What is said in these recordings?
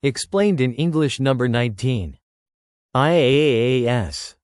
Explained in English number 19. IaaS.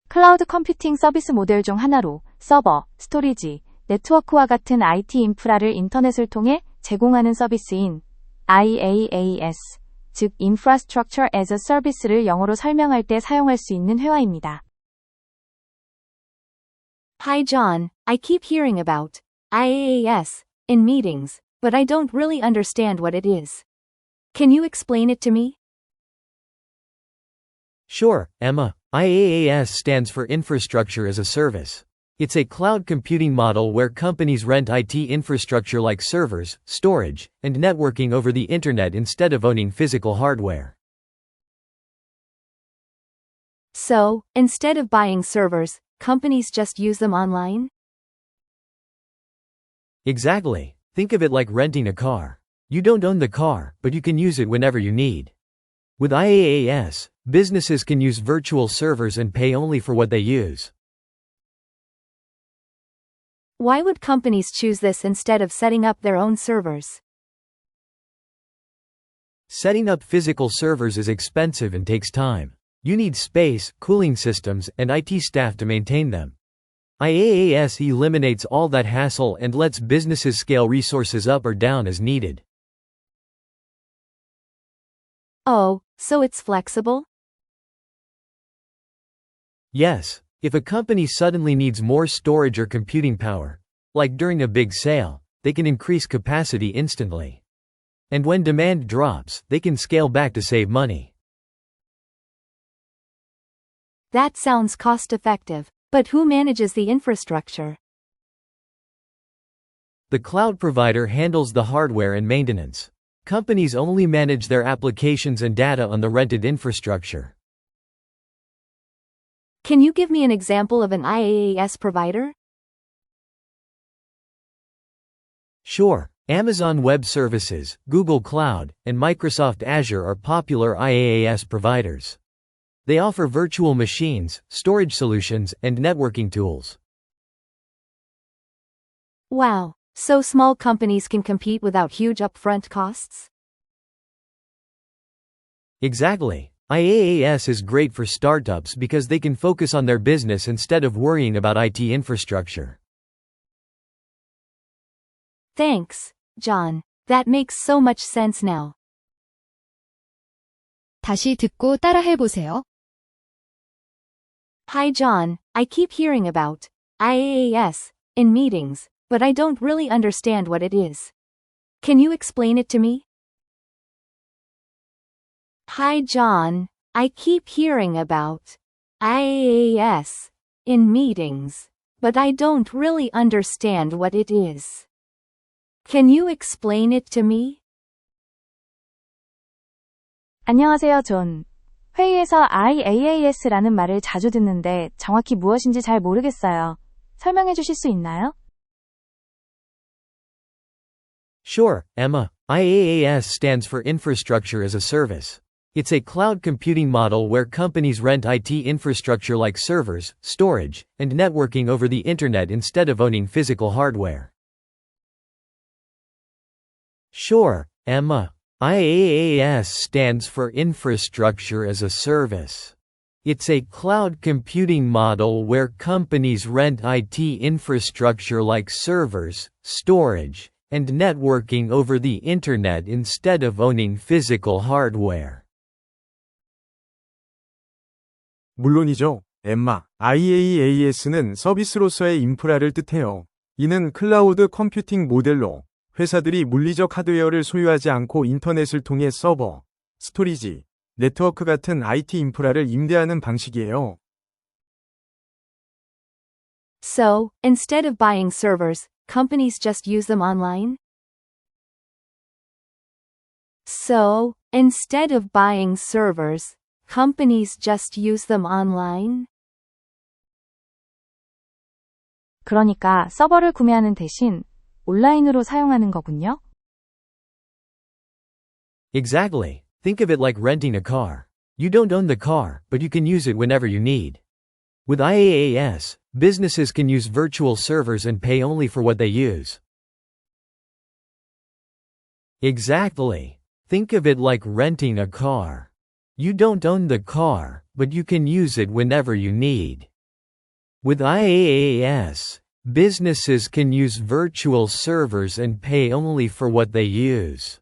클라우드 컴퓨팅 서비스 모델 중 하나로 서버, 스토리지, 네트워크와 같은 IT 인프라를 인터넷을 통해 제공하는 서비스인 IaaS, 즉 Infrastructure as a Service를 영어로 설명할 때 사용할 수 있는 회화입니다. Hi John, I keep hearing about IaaS in meetings, but I don't really understand what it is. Can you explain it to me? Sure, Emma. IaaS stands for Infrastructure as a Service. It's a cloud computing model where companies rent IT infrastructure like servers, storage, and networking over the internet instead of owning physical hardware. So, instead of buying servers, companies just use them online? Exactly. Think of it like renting a car. You don't own the car, but you can use it whenever you need. With IaaS, businesses can use virtual servers and pay only for what they use. Why would companies choose this instead of setting up their own servers? Setting up physical servers is expensive and takes time. You need space, cooling systems, and IT staff to maintain them. IaaS eliminates all that hassle and lets businesses scale resources up or down as needed. Oh, so it's flexible? Yes, if a company suddenly needs more storage or computing power, like during a big sale, they can increase capacity instantly. And when demand drops, they can scale back to save money. That sounds cost-effective, but who manages the infrastructure? The cloud provider handles the hardware and maintenance. Companies only manage their applications and data on the rented infrastructure. Can you give me an example of an IaaS provider? Sure, Amazon Web Services, Google Cloud, and Microsoft Azure are popular IaaS providers. They offer virtual machines, storage solutions, and networking tools. Wow, so small companies can compete without huge upfront costs? Exactly. IaaS is great for startups because they can focus on their business instead of worrying about IT infrastructure. Thanks, John. That makes so much sense now. 다시 듣고 따라해보세요. Hi John, I keep hearing about IaaS in meetings, but I don't really understand what it is. Can you explain it to me? Hi John, I keep hearing about IaaS in meetings, but I don't really understand what it is. Can you explain it to me? 안녕하세요, 존. 회의에서 IaaS라는 말을 자주 듣는데 정확히 무엇인지 잘 모르겠어요. 설명해 주실 수 있나요? Sure, Emma. IaaS stands for Infrastructure as a Service. It's a cloud computing model where companies rent IT infrastructure like servers, storage, and networking over the internet instead of owning physical hardware. Sure, Emma. IaaS stands for Infrastructure as a Service. It's a cloud computing model where companies rent IT infrastructure like servers, storage, and networking over the internet instead of owning physical hardware. 물론이죠, 엠마. IaaS는 서비스로서의 인프라를 뜻해요. 이는 클라우드 컴퓨팅 모델로 회사들이 물리적 하드웨어를 소유하지 않고 인터넷을 통해 서버, 스토리지, 네트워크 같은 IT 인프라를 임대하는 방식이에요. So, instead of buying servers, companies just use them online? So, instead of buying servers, companies just use them online? 그러니까 서버를 구매하는 대신 온라인으로 사용하는 거군요. Exactly. Think of it like renting a car. You don't own the car, but you can use it whenever you need. With IaaS, businesses can use virtual servers and pay only for what they use. Exactly. Think of it like renting a car. You don't own the car, but you can use it whenever you need. With IaaS, businesses can use virtual servers and pay only for what they use.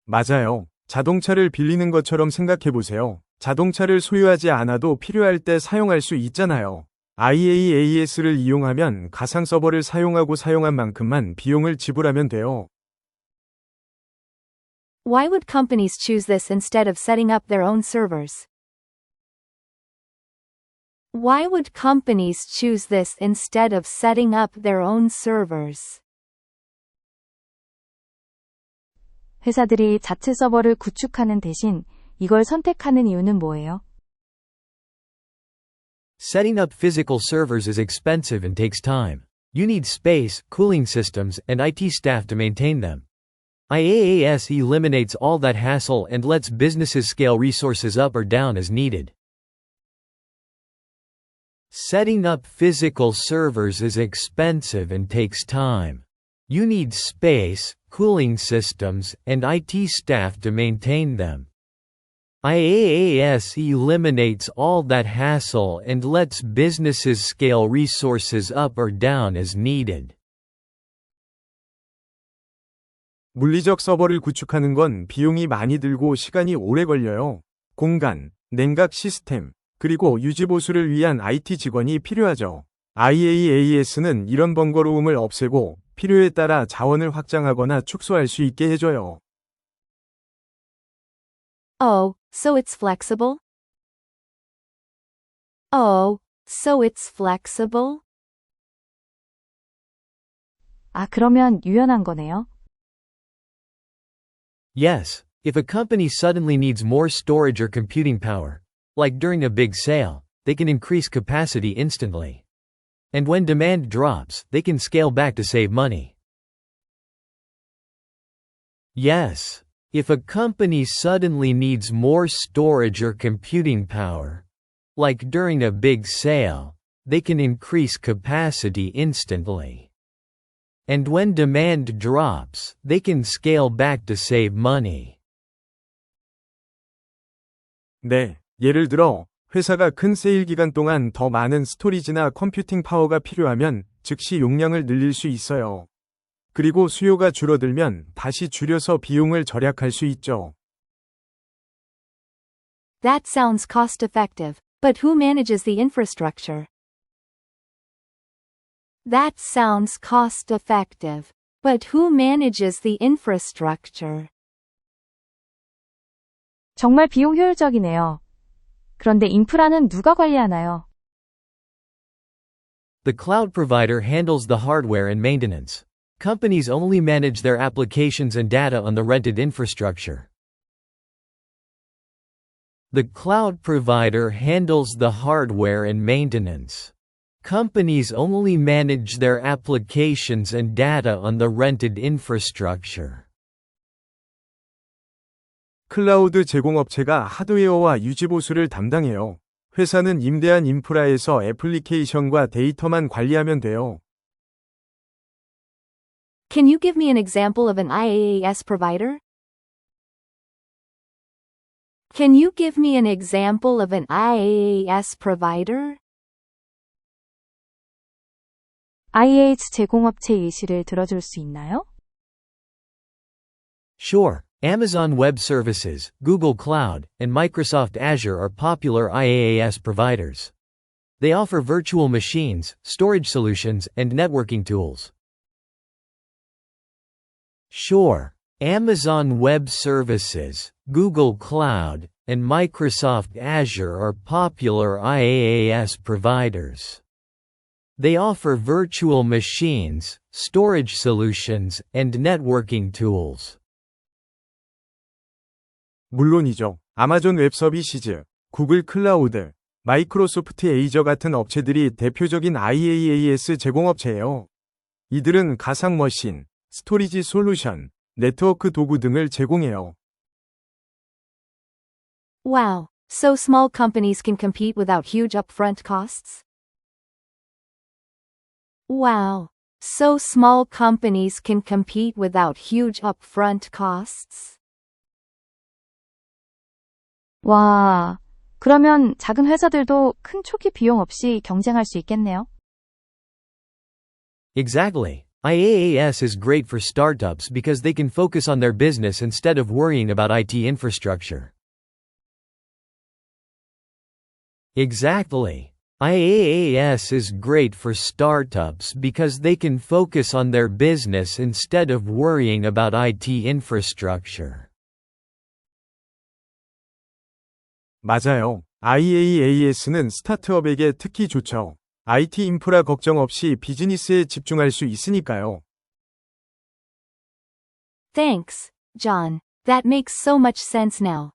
맞아요. 자동차를 빌리는 것처럼 생각해보세요. 자동차를 소유하지 않아도 필요할 때 사용할 수 있잖아요. IaaS를 이용하면 가상 서버를 사용한 만큼만 비용을 지불하면 돼요. Why would companies choose this instead of setting up their own servers? Why would companies choose this instead of setting up their own servers? 회사들이 자체 서버를 구축하는 대신 이걸 선택하는 이유는 뭐예요? Setting up physical servers is expensive and takes time. You need space, cooling systems, and IT staff to maintain them. IaaS eliminates all that hassle and lets businesses scale resources up or down as needed. Setting up physical servers is expensive and takes time. You need space, cooling systems, and IT staff to maintain them. IaaS eliminates all that hassle and lets businesses scale resources up or down as needed. 물리적 서버를 구축하는 건 비용이 많이 들고 시간이 오래 걸려요. 공간, 냉각 시스템, 그리고 유지보수를 위한 IT 직원이 필요하죠. IaaS는 이런 번거로움을 없애고 필요에 따라 자원을 확장하거나 축소할 수 있게 해줘요. Oh, so it's flexible? Oh, so it's flexible? 아, 그러면 유연한 거네요. Yes, if a company suddenly needs more storage or computing power, like during a big sale, they can increase capacity instantly. And when demand drops, they can scale back to save money. Yes, if a company suddenly needs more storage or computing power, like during a big sale, they can increase capacity instantly. And when demand drops, they can scale back to save money. 네, 예를 들어 회사가 큰 세일 기간 동안 더 많은 스토리지나 컴퓨팅 파워가 필요하면 즉시 용량을 늘릴 수 있어요. 그리고 수요가 줄어들면 다시 줄여서 비용을 절약할 수 있죠. That sounds cost-effective, but who manages the infrastructure? That sounds cost-effective, but who manages the infrastructure? 정말 비용 효율적이네요. 그런데 인프라는 누가 관리하나요? The cloud provider handles the hardware and maintenance. Companies only manage their applications and data on the rented infrastructure. The cloud provider handles the hardware and maintenance. Companies only manage their applications and data on the rented infrastructure. 클라우드 제공업체가 하드웨어와 유지보수를 담당해요. 회사는 임대한 인프라에서 애플리케이션과 데이터만 관리하면 돼요. Can you give me an example of an IaaS provider? Can you give me an example of an IaaS provider? IaaS 제공업체 예시를 들어줄 수 있나요? Sure, Amazon Web Services, Google Cloud, and Microsoft Azure are popular IaaS providers. They offer virtual machines, storage solutions, and networking tools. Sure, Amazon Web Services, Google Cloud, and Microsoft Azure are popular IaaS providers. They offer virtual machines, storage solutions, and networking tools. 물론이죠. 아마존 웹 서비시즈, 구글 클라우드, 마이크로소프트 에이저 같은 업체들이 대표적인 IaaS 제공업체예요. 이들은 가상 머신, 스토리지 솔루션, 네트워크 도구 등을 제공해요. Wow, so small companies can compete without huge upfront costs? Wow, so small companies can compete without huge upfront costs? 와, 그러면 작은 회사들도 큰 초기 비용 없이 경쟁할 수 있겠네요. Exactly. IaaS is great for startups because they can focus on their business instead of worrying about IT infrastructure. Exactly. IaaS is great for startups because they can focus on their business instead of worrying about IT infrastructure. 맞아요. IaaS는 스타트업에게 특히 좋죠. IT 인프라 걱정 없이 비즈니스에 집중할 수 있으니까요. Thanks, John. That makes so much sense now.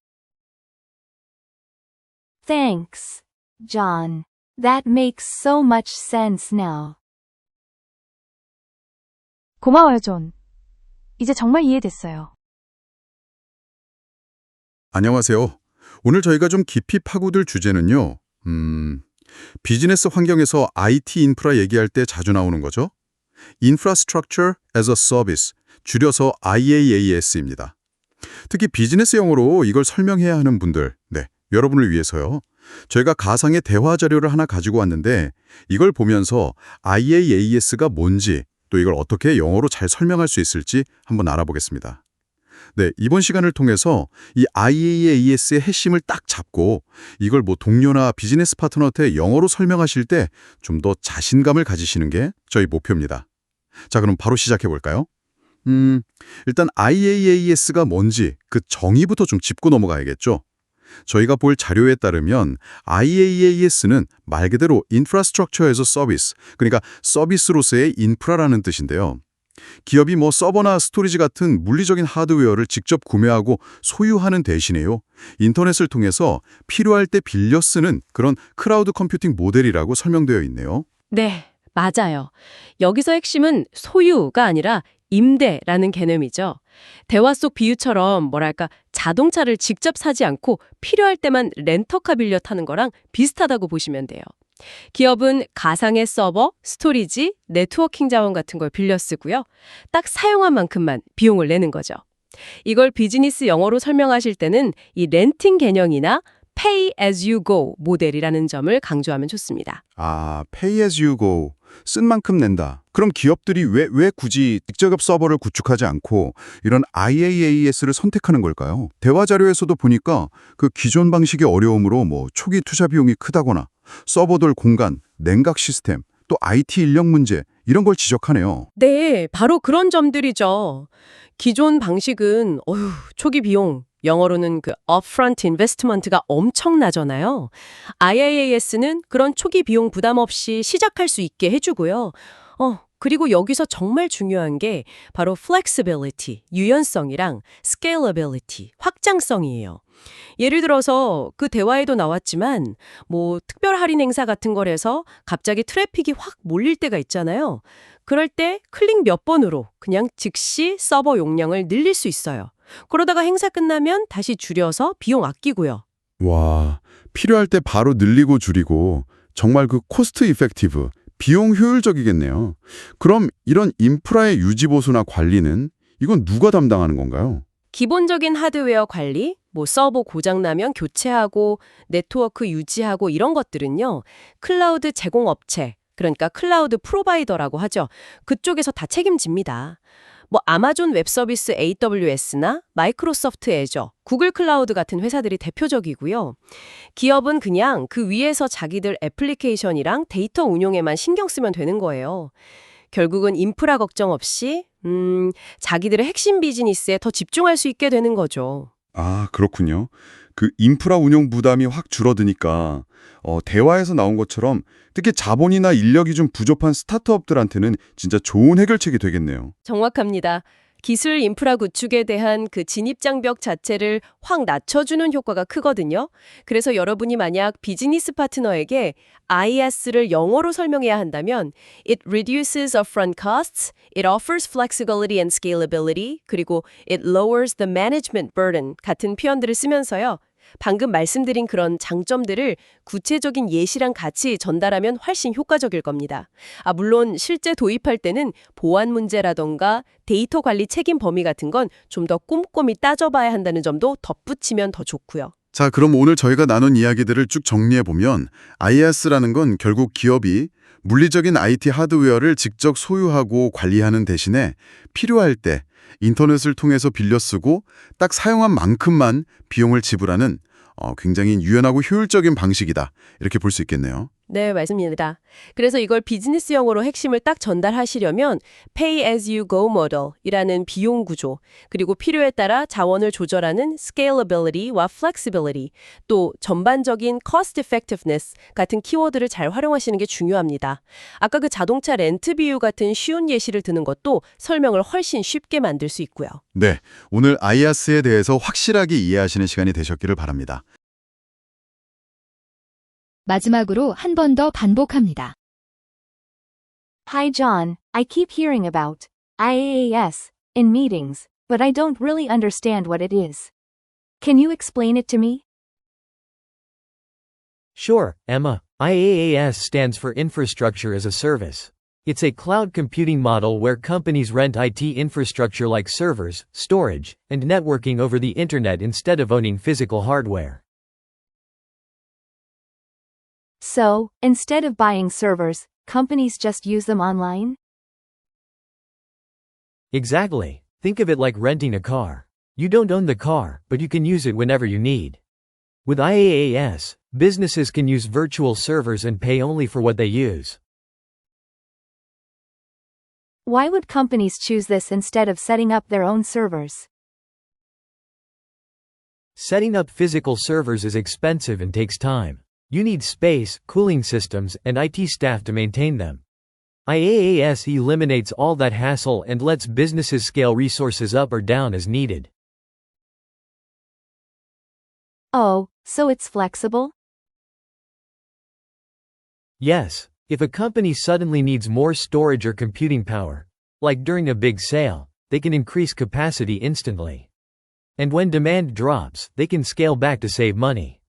Thanks, John. That makes so much sense now. 고마워요, 존. 이제 정말 이해됐어요. 안녕하세요. 오늘 저희가 좀 깊이 파고들 주제는요. 비즈니스 환경에서 IT 인프라 얘기할 때 자주 나오는 거죠. Infrastructure as a Service, 줄여서 IaaS입니다. 특히 비즈니스 용어로 이걸 설명해야 하는 분들, 여러분을 위해서요. 저희가 가상의 대화 자료를 하나 가지고 왔는데 이걸 보면서 IaaS가 뭔지 또 이걸 어떻게 영어로 잘 설명할 수 있을지 한번 알아보겠습니다. 이번 시간을 통해서 이 IaaS의 핵심을 딱 잡고 이걸 동료나 비즈니스 파트너한테 영어로 설명하실 때 좀 더 자신감을 가지시는 게 저희 목표입니다. 자, 그럼 바로 시작해 볼까요? 일단 IaaS가 뭔지 그 정의부터 좀 짚고 넘어가야겠죠. 저희가 볼 자료에 따르면 IaaS는 말 그대로 Infrastructure as a Service, 그러니까 서비스로서의 인프라라는 뜻인데요. 기업이 서버나 스토리지 같은 물리적인 하드웨어를 직접 구매하고 소유하는 대신에요. 인터넷을 통해서 필요할 때 빌려 쓰는 그런 클라우드 컴퓨팅 모델이라고 설명되어 있네요. 네, 맞아요. 여기서 핵심은 소유가 아니라 임대라는 개념이죠. 대화 속 비유처럼 자동차를 직접 사지 않고 필요할 때만 렌터카 빌려 타는 거랑 비슷하다고 보시면 돼요. 기업은 가상의 서버, 스토리지, 네트워킹 자원 같은 걸 빌려 쓰고요. 딱 사용한 만큼만 비용을 내는 거죠. 이걸 비즈니스 영어로 설명하실 때는 이 렌팅 개념이나 Pay as you go 모델이라는 점을 강조하면 좋습니다. Pay as you go. 쓴 만큼 낸다. 그럼 기업들이 왜 굳이 직접 서버를 구축하지 않고 이런 IaaS를 선택하는 걸까요? 대화 자료에서도 보니까 그 기존 방식의 어려움으로 초기 투자 비용이 크다거나 서버들 공간, 냉각 시스템, 또 IT 인력 문제 이런 걸 지적하네요. 네, 바로 그런 점들이죠. 기존 방식은 초기 비용, 영어로는 upfront investment가 엄청나잖아요. IaaS는 그런 초기 비용 부담 없이 시작할 수 있게 해주고요. 그리고 여기서 정말 중요한 게 바로 flexibility, 유연성이랑 scalability, 확장성이에요. 예를 들어서 그 대화에도 나왔지만 특별 할인 행사 같은 거라서 갑자기 트래픽이 확 몰릴 때가 있잖아요. 그럴 때 클릭 몇 번으로 그냥 즉시 서버 용량을 늘릴 수 있어요. 그러다가 행사 끝나면 다시 줄여서 비용 아끼고요. 와, 필요할 때 바로 늘리고 줄이고 정말 코스트 이펙티브, 비용 효율적이겠네요. 그럼 이런 인프라의 유지 보수나 관리는 이건 누가 담당하는 건가요? 기본적인 하드웨어 관리, 서버 고장나면 교체하고 네트워크 유지하고 이런 것들은요. 클라우드 제공업체, 그러니까 클라우드 프로바이더라고 하죠. 그쪽에서 다 책임집니다. 아마존 웹서비스 AWS나 마이크로소프트 애저, 구글 클라우드 같은 회사들이 대표적이고요. 기업은 그냥 그 위에서 자기들 애플리케이션이랑 데이터 운용에만 신경 쓰면 되는 거예요. 결국은 인프라 걱정 없이 자기들의 핵심 비즈니스에 더 집중할 수 있게 되는 거죠. 그렇군요. 그 인프라 운영 부담이 확 줄어드니까 대화에서 나온 것처럼 특히 자본이나 인력이 좀 부족한 스타트업들한테는 진짜 좋은 해결책이 되겠네요. 정확합니다. 기술 인프라 구축에 대한 그 진입장벽 자체를 확 낮춰주는 효과가 크거든요. 그래서 여러분이 만약 비즈니스 파트너에게 IaaS를 영어로 설명해야 한다면 It reduces upfront costs, it offers flexibility and scalability, 그리고 it lowers the management burden 같은 표현들을 쓰면서요. 방금 말씀드린 그런 장점들을 구체적인 예시랑 같이 전달하면 훨씬 효과적일 겁니다. 물론 실제 도입할 때는 보안 문제라던가 데이터 관리 책임 범위 같은 건 좀 더 꼼꼼히 따져봐야 한다는 점도 덧붙이면 더 좋고요. 자, 그럼 오늘 저희가 나눈 이야기들을 쭉 정리해보면 IaaS라는 건 결국 기업이 물리적인 IT 하드웨어를 직접 소유하고 관리하는 대신에 필요할 때 인터넷을 통해서 빌려 쓰고 딱 사용한 만큼만 비용을 지불하는 굉장히 유연하고 효율적인 방식이다. 이렇게 볼 수 있겠네요. 네, 맞습니다. 그래서 이걸 비즈니스 용어로 핵심을 딱 전달하시려면 Pay as you go model이라는 비용 구조, 그리고 필요에 따라 자원을 조절하는 scalability와 flexibility, 또 전반적인 cost effectiveness 같은 키워드를 잘 활용하시는 게 중요합니다. 아까 그 자동차 렌트 비유 같은 쉬운 예시를 드는 것도 설명을 훨씬 쉽게 만들 수 있고요. 네, 오늘 IaaS에 대해서 확실하게 이해하시는 시간이 되셨기를 바랍니다. 마지막으로 한 번 더 반복합니다. Hi John, I keep hearing about IaaS in meetings, but I don't really understand what it is. Can you explain it to me? Sure, Emma. IaaS stands for Infrastructure as a Service. It's a cloud computing model where companies rent IT infrastructure like servers, storage, and networking over the internet instead of owning physical hardware. So, instead of buying servers, companies just use them online? Exactly. Think of it like renting a car. You don't own the car, but you can use it whenever you need. With IaaS, businesses can use virtual servers and pay only for what they use. Why would companies choose this instead of setting up their own servers? Setting up physical servers is expensive and takes time. You need space, cooling systems, and IT staff to maintain them. IaaS eliminates all that hassle and lets businesses scale resources up or down as needed. Oh, so it's flexible? Yes, if a company suddenly needs more storage or computing power, like during a big sale, they can increase capacity instantly. And when demand drops, they can scale back to save money.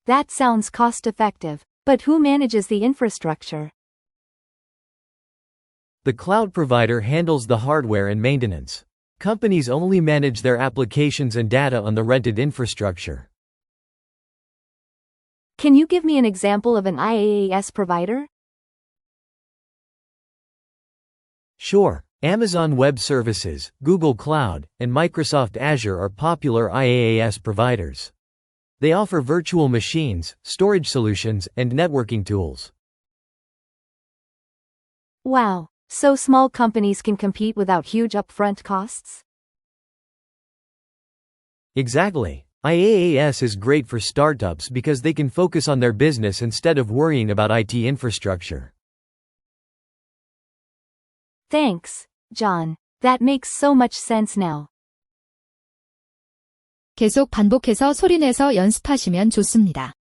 That sounds cost-effective, but who manages the infrastructure? The cloud provider handles the hardware and maintenance. Companies only manage their applications and data on the rented infrastructure. Can you give me an example of an IaaS provider? Sure, Amazon Web Services, Google Cloud, and Microsoft Azure are popular IaaS providers. They offer virtual machines, storage solutions, and networking tools. Wow, so small companies can compete without huge upfront costs? Exactly. IaaS is great for startups because they can focus on their business instead of worrying about IT infrastructure. Thanks, John. That makes so much sense now. 계속 반복해서 소리내서 연습하시면 좋습니다.